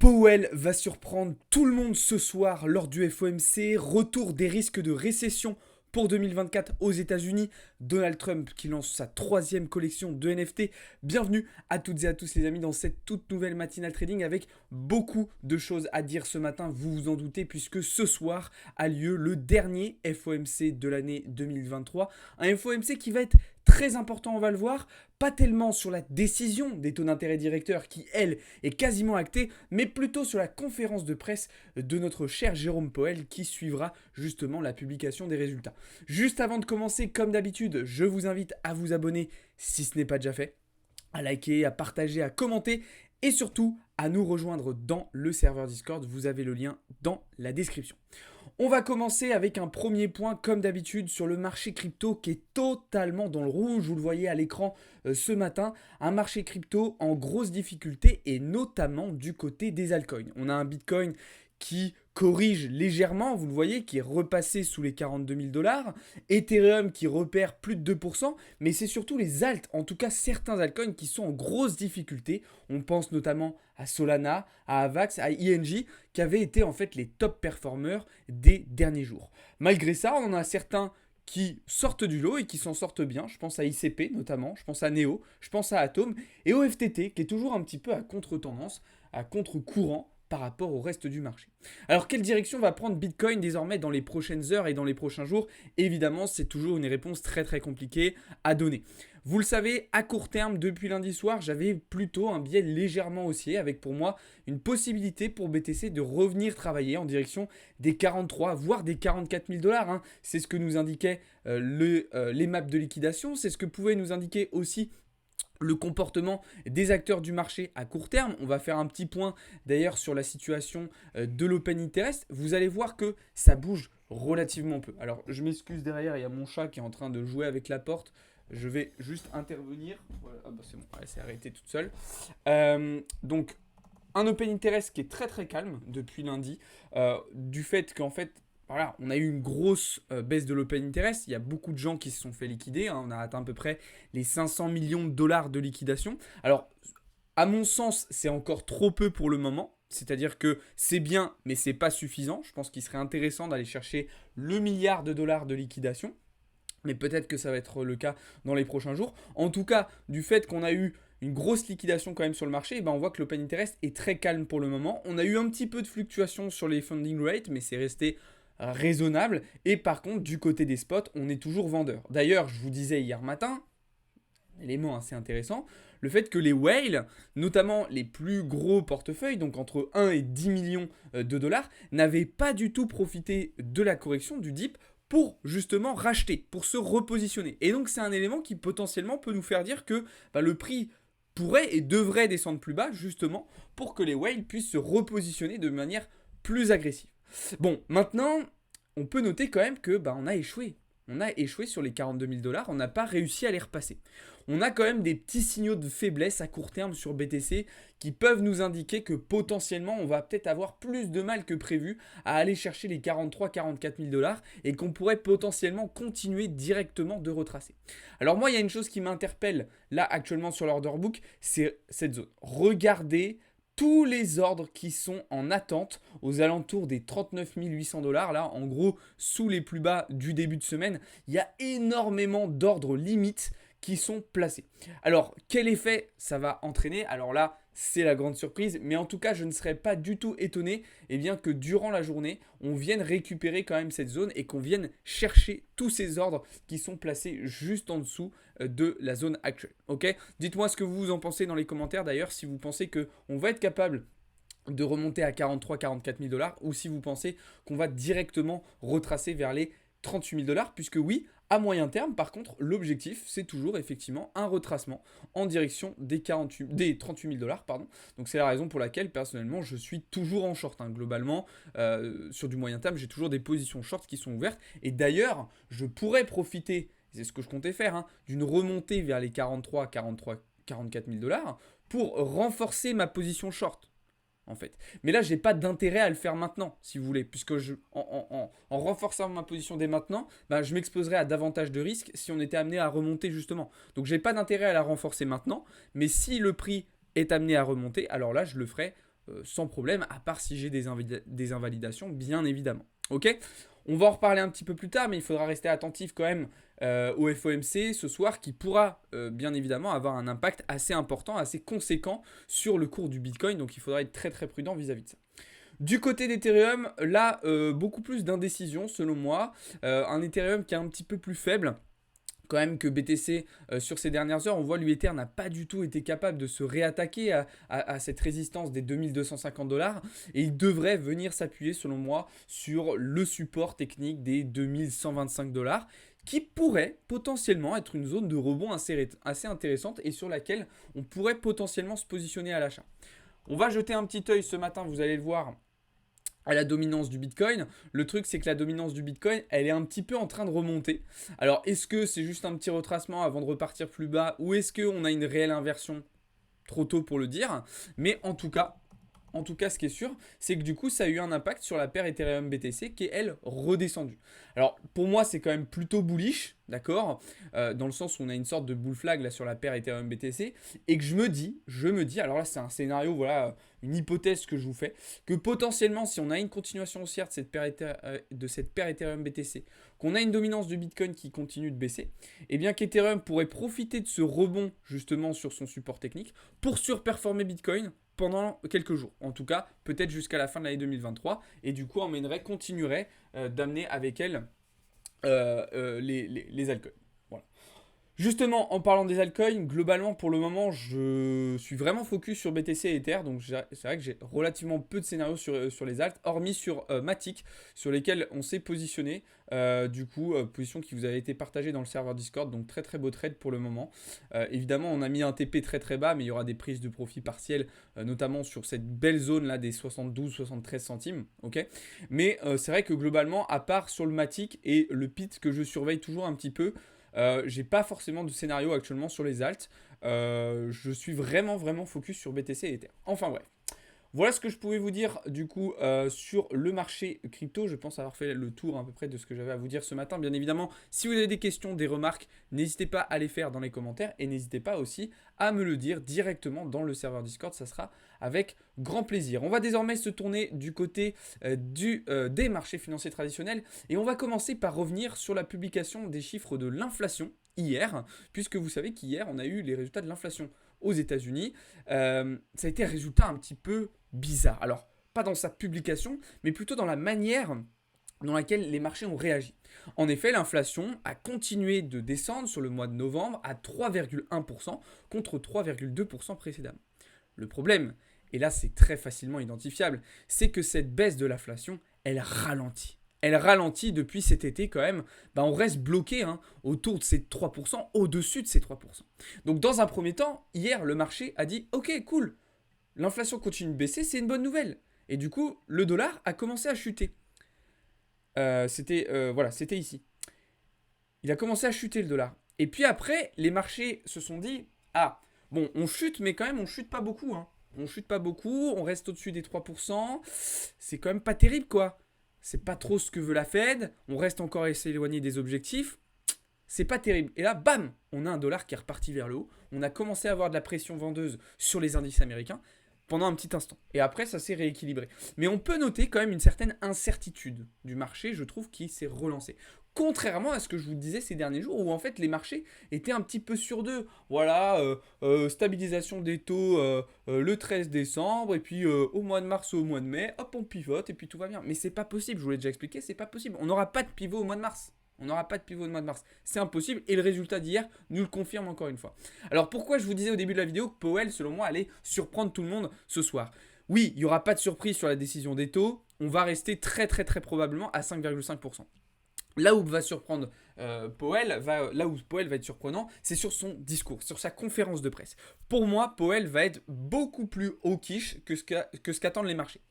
Powell va surprendre tout le monde ce soir lors du FOMC. Retour des risques de récession pour 2024 aux États-Unis. Donald Trump qui lance sa troisième collection de NFT. Bienvenue à toutes et à tous les amis dans cette toute nouvelle matinale trading avec beaucoup de choses à dire ce matin. Vous vous en doutez puisque ce soir a lieu le dernier FOMC de l'année 2023. Un FOMC qui va être très important, on va le voir, pas tellement sur la décision des taux d'intérêt directeurs qui, elle, est quasiment actée, mais plutôt sur la conférence de presse de notre cher Jérôme Powell qui suivra justement la publication des résultats. Juste avant de commencer, comme d'habitude, je vous invite à vous abonner si ce n'est pas déjà fait, à liker, à partager, à commenter et surtout à nous rejoindre dans le serveur Discord. Vous avez le lien dans la description. On va commencer avec un premier point, comme d'habitude, sur le marché crypto qui est totalement dans le rouge. Vous le voyez à l'écran ce matin. Un marché crypto en grosse difficulté et notamment du côté des altcoins. On a un Bitcoin qui corrige légèrement, vous le voyez, qui est repassé sous les 42 000 $. Ethereum qui repère plus de 2%, mais c'est surtout les alts, en tout cas certains altcoins qui sont en grosse difficulté. On pense notamment à Solana, à Avax, à ING, qui avaient été en fait les top performers des derniers jours. Malgré ça, on en a certains qui sortent du lot et qui s'en sortent bien. Je pense à ICP notamment, je pense à Neo, je pense à Atom et au FTT qui est toujours un petit peu à contre-tendance, à contre-courant par rapport au reste du marché. Alors, quelle direction va prendre Bitcoin désormais dans les prochaines heures et dans les prochains jours? Évidemment, c'est toujours une réponse très très compliquée à donner. Vous le savez, à court terme, depuis lundi soir, j'avais plutôt un biais légèrement haussier avec pour moi une possibilité pour BTC de revenir travailler en direction des 43 voire des 44 000 $. C'est ce que nous indiquaient les maps de liquidation, c'est ce que pouvait nous indiquer aussi le comportement des acteurs du marché à court terme. On va faire un petit point d'ailleurs sur la situation de l'open interest. Vous allez voir que ça bouge relativement peu. Alors je m'excuse derrière, il y a mon chat qui est en train de jouer avec la porte. Je vais juste intervenir. Voilà. Ah bah c'est bon, elle s'est arrêtée toute seule. Donc un open interest qui est très très calme depuis lundi, du fait qu'en fait voilà, on a eu une grosse baisse de l'open interest. Il y a beaucoup de gens qui se sont fait liquider. On a atteint à peu près les 500 millions de dollars de liquidation. Alors, à mon sens, c'est encore trop peu pour le moment. C'est-à-dire que c'est bien, mais c'est pas suffisant. Je pense qu'il serait intéressant d'aller chercher le milliard de dollars de liquidation. Mais peut-être que ça va être le cas dans les prochains jours. En tout cas, du fait qu'on a eu une grosse liquidation quand même sur le marché, on voit que l'open interest est très calme pour le moment. On a eu un petit peu de fluctuation sur les funding rates, mais c'est resté raisonnable. Et par contre, du côté des spots, on est toujours vendeur. D'ailleurs, je vous disais hier matin, élément assez intéressant, le fait que les whales, notamment les plus gros portefeuilles, donc entre 1 et 10 millions de dollars, n'avaient pas du tout profité de la correction du dip pour justement racheter, pour se repositionner. Et donc c'est un élément qui potentiellement peut nous faire dire que le prix pourrait et devrait descendre plus bas justement pour que les whales puissent se repositionner de manière plus agressive. Bon, maintenant, on peut noter quand même que on a échoué. On a échoué sur les 42 000 $, on n'a pas réussi à les repasser. On a quand même des petits signaux de faiblesse à court terme sur BTC qui peuvent nous indiquer que potentiellement on va peut-être avoir plus de mal que prévu à aller chercher les 43-44 000 $ et qu'on pourrait potentiellement continuer directement de retracer. Alors moi, il y a une chose qui m'interpelle là actuellement sur l'order book, c'est cette zone. Regardez tous les ordres qui sont en attente aux alentours des 39 800 $, là en gros sous les plus bas du début de semaine, il y a énormément d'ordres limites qui sont placés. Alors quel effet ça va entraîner? Alors là c'est la grande surprise, mais en tout cas je ne serais pas du tout étonné que durant la journée on vienne récupérer quand même cette zone et qu'on vienne chercher tous ces ordres qui sont placés juste en dessous de la zone actuelle. Ok, dites-moi ce que vous en pensez dans les commentaires d'ailleurs, si vous pensez qu'on va être capable de remonter à 43-44 000 $ ou si vous pensez qu'on va directement retracer vers les 38 000 $, puisque oui, à moyen terme, par contre, l'objectif, c'est toujours effectivement un retracement en direction des 38 000 $. Pardon. Donc c'est la raison pour laquelle, personnellement, je suis toujours en short. Globalement, sur du moyen terme, j'ai toujours des positions short qui sont ouvertes. Et d'ailleurs, je pourrais profiter, c'est ce que je comptais faire, d'une remontée vers les 44 000 $ pour renforcer ma position short. En fait. Mais là, j'ai pas d'intérêt à le faire maintenant, si vous voulez, puisque en renforçant ma position dès maintenant, je m'exposerais à davantage de risques si on était amené à remonter justement. Donc, j'ai pas d'intérêt à la renforcer maintenant, mais si le prix est amené à remonter, alors là, je le ferai sans problème, à part si j'ai des invalidations, bien évidemment. Ok, on va en reparler un petit peu plus tard, mais il faudra rester attentif quand même au FOMC ce soir, qui pourra bien évidemment avoir un impact assez important, assez conséquent sur le cours du Bitcoin. Donc il faudra être très très prudent vis-à-vis de ça. Du côté d'Ethereum, là, beaucoup plus d'indécision selon moi. Un Ethereum qui est un petit peu plus faible quand même que BTC sur ces dernières heures. On voit l'Ether n'a pas du tout été capable de se réattaquer à cette résistance des 2250 $ et il devrait venir s'appuyer selon moi sur le support technique des 2125 $ qui pourrait potentiellement être une zone de rebond assez intéressante et sur laquelle on pourrait potentiellement se positionner à l'achat. On va jeter un petit œil ce matin, vous allez le voir, à la dominance du Bitcoin. Le truc, c'est que la dominance du Bitcoin, elle est un petit peu en train de remonter. Alors, est-ce que c'est juste un petit retracement avant de repartir plus bas ou est-ce qu'on a une réelle inversion? Trop tôt pour le dire. Mais en tout cas, ce qui est sûr, c'est que du coup, ça a eu un impact sur la paire Ethereum BTC qui est, elle, redescendue. Alors, pour moi, c'est quand même plutôt bullish, d'accord, dans le sens où on a une sorte de bull flag là sur la paire Ethereum BTC, et que je me dis, alors là, c'est un scénario, voilà, une hypothèse que je vous fais, que potentiellement, si on a une continuation haussière de cette paire Ethereum BTC, qu'on a une dominance du Bitcoin qui continue de baisser, et bien qu'Ethereum pourrait profiter de ce rebond, justement, sur son support technique, pour surperformer Bitcoin pendant quelques jours, en tout cas peut-être jusqu'à la fin de l'année 2023, et du coup continuerait d'amener avec elle les altcoins. Voilà. Justement, en parlant des altcoins, globalement pour le moment je suis vraiment focus sur BTC et Ether, donc c'est vrai que j'ai relativement peu de scénarios sur les alts, hormis sur Matic, sur lesquels on s'est positionné, position qui vous avait été partagée dans le serveur Discord, donc très très beau trade pour le moment. Évidemment on a mis un TP très très bas, mais il y aura des prises de profit partielles, notamment sur cette belle zone là des 72-73 centimes, ok. Mais c'est vrai que globalement, à part sur le Matic et le PIT que je surveille toujours un petit peu, j'ai pas forcément de scénario actuellement sur les alts. Je suis vraiment focus sur BTC et Ether. Enfin bref. Voilà ce que je pouvais vous dire du coup sur le marché crypto. Je pense avoir fait le tour à peu près de ce que j'avais à vous dire ce matin. Bien évidemment, si vous avez des questions, des remarques, n'hésitez pas à les faire dans les commentaires et n'hésitez pas aussi à me le dire directement dans le serveur Discord. Ça sera avec grand plaisir. On va désormais se tourner du côté des marchés financiers traditionnels et on va commencer par revenir sur la publication des chiffres de l'inflation hier, puisque vous savez qu'hier on a eu les résultats de l'inflation aux États-Unis. Ça a été un résultat un petit peu bizarre. Alors, pas dans sa publication, mais plutôt dans la manière dans laquelle les marchés ont réagi. En effet, l'inflation a continué de descendre sur le mois de novembre à 3,1% contre 3,2% précédemment. Le problème, et là c'est très facilement identifiable, c'est que cette baisse de l'inflation, elle ralentit. Elle ralentit depuis cet été quand même, on reste bloqué autour de ces 3%, au-dessus de ces 3%. Donc dans un premier temps, hier le marché a dit « Ok, cool, l'inflation continue de baisser, c'est une bonne nouvelle ». Et du coup, le dollar a commencé à chuter. C'était ici. Il a commencé à chuter le dollar. Et puis après, les marchés se sont dit « Ah, bon, on chute, mais quand même, on chute pas beaucoup. On chute pas beaucoup, on reste au-dessus des 3%. C'est quand même pas terrible, quoi. C'est pas trop ce que veut la Fed. On reste encore assez éloigné des objectifs. C'est pas terrible. Et là, bam, on a un dollar qui est reparti vers le haut. On a commencé à avoir de la pression vendeuse sur les indices américains pendant un petit instant. Et après, ça s'est rééquilibré. Mais on peut noter quand même une certaine incertitude du marché, je trouve, qui s'est relancé. Contrairement à ce que je vous disais ces derniers jours, où en fait les marchés étaient un petit peu sur deux. Voilà, stabilisation des taux le 13 décembre, et puis au mois de mars ou au mois de mai, hop, on pivote, et puis tout va bien. Mais c'est pas possible, je vous l'ai déjà expliqué, c'est pas possible. On n'aura pas de pivot au mois de mars. On n'aura pas de pivot au mois de mars. C'est impossible, et le résultat d'hier nous le confirme encore une fois. Alors pourquoi je vous disais au début de la vidéo que Powell, selon moi, allait surprendre tout le monde ce soir? Oui, il n'y aura pas de surprise sur la décision des taux. On va rester très probablement à 5,5%. Là où va surprendre Powell, là où Powell va être surprenant, c'est sur son discours, sur sa conférence de presse. Pour moi, Powell va être beaucoup plus hawkish que ce qu'attendent les marchés.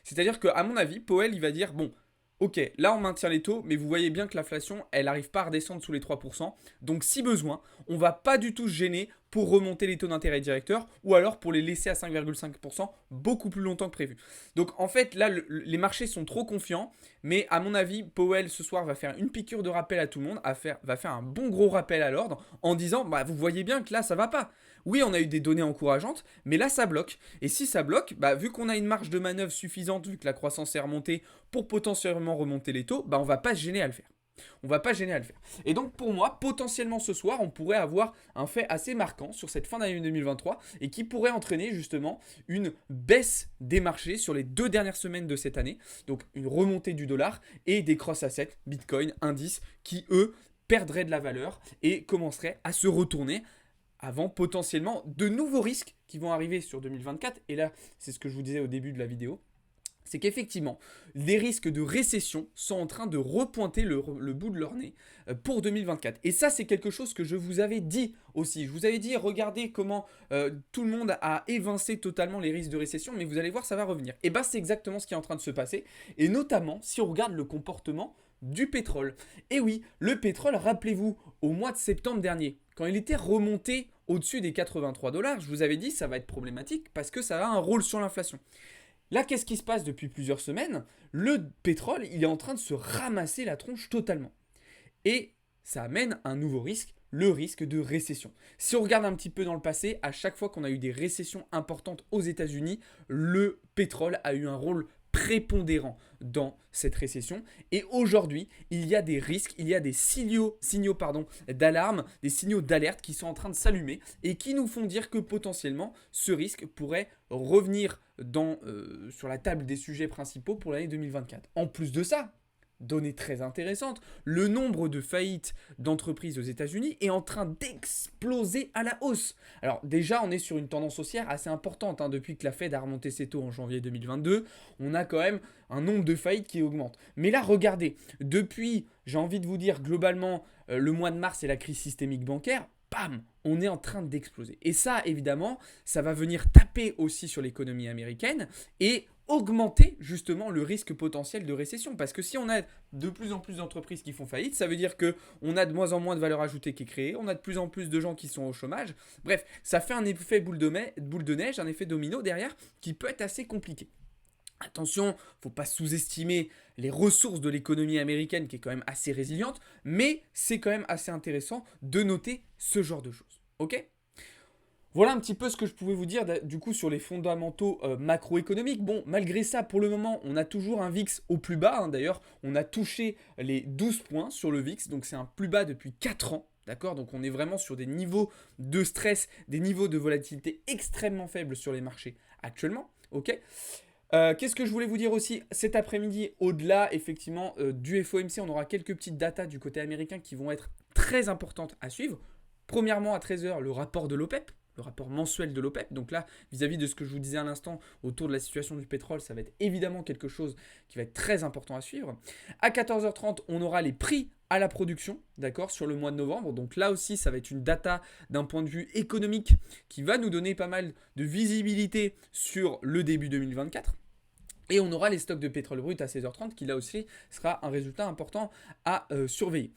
C'est-à-dire qu'à mon avis, Powell, il va dire, bon, ok, là on maintient les taux, mais vous voyez bien que l'inflation, elle n'arrive pas à redescendre sous les 3%. Donc si besoin, on ne va pas du tout se gêner pour remonter les taux d'intérêt directeurs ou alors pour les laisser à 5,5% beaucoup plus longtemps que prévu. Donc en fait là les marchés sont trop confiants, mais à mon avis Powell ce soir va faire une piqûre de rappel à tout le monde, va faire un bon gros rappel à l'ordre en disant bah vous voyez bien que là ça va pas. Oui, on a eu des données encourageantes, mais là ça bloque. Et si ça bloque, bah, vu qu'on a une marge de manœuvre suffisante, vu que la croissance est remontée pour potentiellement remonter les taux, bah, on va pas se gêner à le faire. On va pas se gêner à le faire. Et donc pour moi, potentiellement ce soir, on pourrait avoir un fait assez marquant sur cette fin d'année 2023 et qui pourrait entraîner justement une baisse des marchés sur les 2 dernières semaines de cette année. Donc une remontée du dollar et des cross assets, Bitcoin, indices, qui eux perdraient de la valeur et commenceraient à se retourner avant potentiellement de nouveaux risques qui vont arriver sur 2024. Et là, c'est ce que je vous disais au début de la vidéo. C'est qu'effectivement, les risques de récession sont en train de repointer le bout de leur nez pour 2024. Et ça, c'est quelque chose que je vous avais dit aussi. Je vous avais dit, regardez comment tout le monde a évincé totalement les risques de récession, mais vous allez voir, ça va revenir. Et bien, c'est exactement ce qui est en train de se passer. Et notamment, si on regarde le comportement du pétrole. Et oui, le pétrole, rappelez-vous, au mois de septembre dernier, quand il était remonté au-dessus des 83 $, je vous avais dit ça va être problématique parce que ça a un rôle sur l'inflation. Là, qu'est-ce qui se passe depuis plusieurs semaines? Le pétrole, il est en train de se ramasser la tronche totalement. Et ça amène un nouveau risque, le risque de récession. Si on regarde un petit peu dans le passé, à chaque fois qu'on a eu des récessions importantes aux États-Unis, le pétrole a eu un rôle prépondérant dans cette récession. Et aujourd'hui, il y a des risques, il y a des signaux d'alarme, des signaux d'alerte qui sont en train de s'allumer et qui nous font dire que potentiellement, ce risque pourrait revenir sur la table des sujets principaux pour l'année 2024. En plus de ça, donnée très intéressante, le nombre de faillites d'entreprises aux États-Unis est en train d'exploser à la hausse. Alors déjà, on est sur une tendance haussière assez importante. Depuis que la Fed a remonté ses taux en janvier 2022, on a quand même un nombre de faillites qui augmente. Mais là, regardez, depuis, j'ai envie de vous dire, globalement, le mois de mars et la crise systémique bancaire, bam, on est en train d'exploser. Et ça, évidemment, ça va venir taper aussi sur l'économie américaine et augmenter justement le risque potentiel de récession. Parce que si on a de plus en plus d'entreprises qui font faillite, ça veut dire qu'on a de moins en moins de valeur ajoutée qui est créée, on a de plus en plus de gens qui sont au chômage. Bref, ça fait un effet boule de neige, un effet domino derrière qui peut être assez compliqué. Attention, il ne faut pas sous-estimer les ressources de l'économie américaine qui est quand même assez résiliente, mais c'est quand même assez intéressant de noter ce genre de choses. Ok ? Voilà un petit peu ce que je pouvais vous dire du coup sur les fondamentaux macroéconomiques. Bon, malgré ça, pour le moment, on a toujours un VIX au plus bas. D'ailleurs, on a touché les 12 points sur le VIX, donc c'est un plus bas depuis 4 ans. D'accord, donc on est vraiment sur des niveaux de stress, des niveaux de volatilité extrêmement faibles sur les marchés actuellement. Ok. Qu'est-ce que je voulais vous dire aussi cet après-midi, au-delà effectivement du FOMC, on aura quelques petites datas du côté américain qui vont être très importantes à suivre. Premièrement, à 13h, le rapport de l'OPEP, le rapport mensuel de l'OPEP. Donc là, vis-à-vis de ce que je vous disais à l'instant autour de la situation du pétrole, ça va être évidemment quelque chose qui va être très important à suivre. À 14h30, on aura les prix à la production, d'accord, sur le mois de novembre. Donc là aussi, ça va être une data d'un point de vue économique qui va nous donner pas mal de visibilité sur le début 2024. Et on aura les stocks de pétrole brut à 16h30 qui là aussi sera un résultat important à surveiller.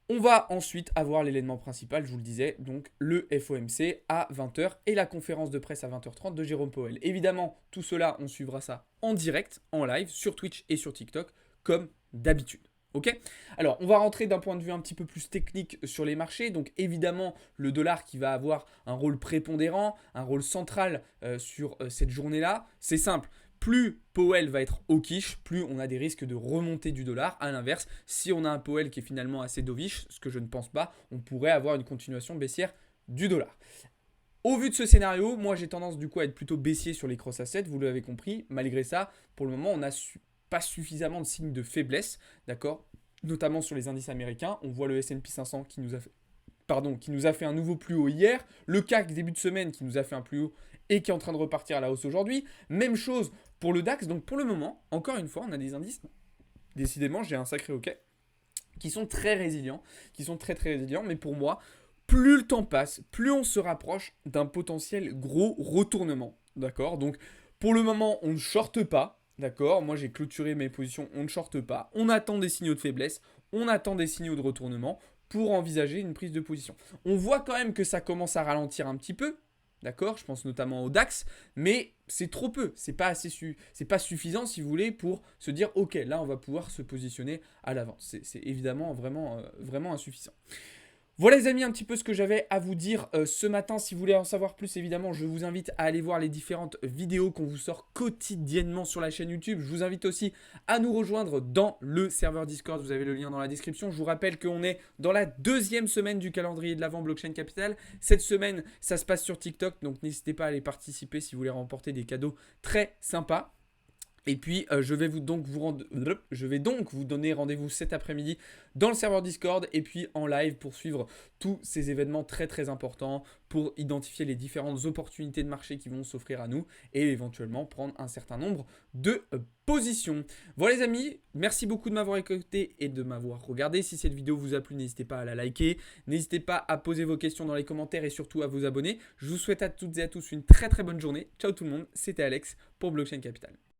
On va ensuite avoir l'élément principal, je vous le disais, donc le FOMC à 20h et la conférence de presse à 20h30 de Jérôme Powell. Évidemment, tout cela, on suivra ça en direct, en live, sur Twitch et sur TikTok, comme d'habitude. Ok ? Alors, on va rentrer d'un point de vue un petit peu plus technique sur les marchés. Donc, évidemment, le dollar qui va avoir un rôle prépondérant, un rôle central sur cette journée-là. C'est simple. Plus Powell va être hawkish, plus on a des risques de remontée du dollar. À l'inverse, si on a un Powell qui est finalement assez dovish, ce que je ne pense pas, on pourrait avoir une continuation baissière du dollar. Au vu de ce scénario, moi j'ai tendance du coup à être plutôt baissier sur les cross assets, vous l'avez compris. Malgré ça, pour le moment, on n'a pas suffisamment de signes de faiblesse, d'accord ? Notamment sur les indices américains. On voit le S&P 500 qui nous a fait un nouveau plus haut hier. Le CAC début de semaine qui nous a fait un plus haut et qui est en train de repartir à la hausse aujourd'hui. Même chose pour le DAX. Donc pour le moment, encore une fois, on a des indices. Décidément, j'ai un sacré hockey. Qui sont très résilients. Très résilients. Mais pour moi, plus le temps passe, plus on se rapproche d'un potentiel gros retournement. D'accord ? Donc pour le moment, on ne shorte pas. D'accord ? Moi, j'ai clôturé mes positions. On ne shorte pas. On attend des signaux de faiblesse. On attend des signaux de retournement pour envisager une prise de position. On voit quand même que ça commence à ralentir un petit peu. D'accord, je pense notamment au DAX, mais c'est trop peu, c'est pas suffisant si vous voulez pour se dire ok, là on va pouvoir se positionner à l'avance. C'est évidemment vraiment insuffisant. Voilà les amis, un petit peu ce que j'avais à vous dire ce matin. Si vous voulez en savoir plus, évidemment, je vous invite à aller voir les différentes vidéos qu'on vous sort quotidiennement sur la chaîne YouTube. Je vous invite aussi à nous rejoindre dans le serveur Discord. Vous avez le lien dans la description. Je vous rappelle qu'on est dans la 2e semaine du calendrier de l'Avent Blockchain Capital. Cette semaine, ça se passe sur TikTok, donc n'hésitez pas à aller participer si vous voulez remporter des cadeaux très sympas. Et puis, je vais donc vous donner rendez-vous cet après-midi dans le serveur Discord et puis en live pour suivre tous ces événements très très importants pour identifier les différentes opportunités de marché qui vont s'offrir à nous et éventuellement prendre un certain nombre de positions. Voilà les amis, merci beaucoup de m'avoir écouté et de m'avoir regardé. Si cette vidéo vous a plu, n'hésitez pas à la liker, n'hésitez pas à poser vos questions dans les commentaires et surtout à vous abonner. Je vous souhaite à toutes et à tous une très très bonne journée. Ciao tout le monde, c'était Alex pour Blockchain Capital.